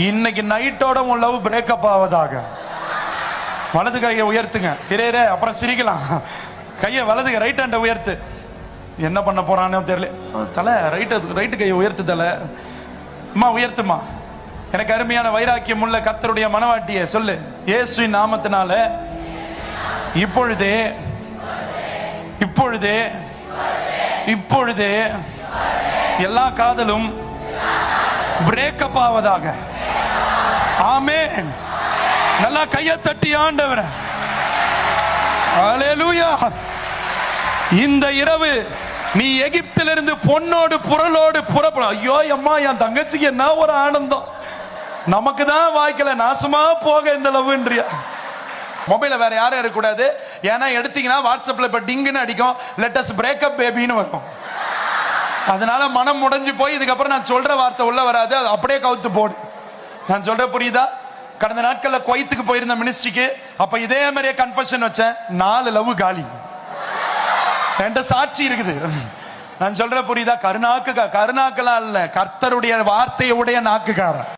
இன்னைக்கு நைட்டோட உன் லவ் பிரேக்கப் ஆவதாக. வலது கையை உயர்த்துங்க. திரையரே அப்புறம் சிரிக்கலாம். கையை வலது ரைட் ஹேண்டை உயர்த்து. என்ன பண்ண போறான்னு தெரியல. தலை ரைட்டு கையை உயர்த்து. தலை அம்மா உயர்த்துமா. எனக்கு அருமையான வைராக்கியம் உள்ள கர்த்தருடைய மனவாட்டிய சொல்லு. இயேசுவின் நாமத்தினால இப்பொழுதே இப்பொழுதே இப்பொழுதே எல்லா காதலும் பிரேக்கப் ஆவதாக. ஆமென். நல்லா கையை தட்டி ஆண்டவரே. ஹல்லேலூயா. இந்த இரவு நீ எகிப்திலிருந்து பொன்னோடு புரளோடு புறப்பட. ஐயோ அம்மா, என் தங்கச்சிக்கு என்ன ஒரு ஆனந்தம். நமக்கு தான் வாய்க்கல, நாசமா போக இந்த லவ்ன்றியா. மொபைல வேற யாரும் இருக்கக்கூடாது. ஏன்னா எடுத்தீங்கன்னா வாட்ஸ்அப்ல இப்ப டிங்குன்னு அடிக்கும், லெட் அஸ் பிரேக் அப் பேபின்னு வரும். அதனால மனம் முடைஞ்சு போய் இதுக்கப்புறம் நான் சொல்ற வார்த்தை உள்ள வராது, அது அப்படியே கவுத்து போடு. நான் சொல்ற புரியுதா? கடந்த நாட்கள்ல குவைத்துக்கு போயிருந்த மினிஸ்ட்ரிக்கு, அப்ப இதே மாதிரியே கன்ஃபெஷன் வச்சேன். 4 லவ் காலி. என்கிட்ட சாட்சி இருக்குது. நான் சொல்ற புரியுதா? கருணாக்கெல்லாம் இல்ல, கர்த்தருடைய வார்த்தையுடைய நாக்குக்காரன்.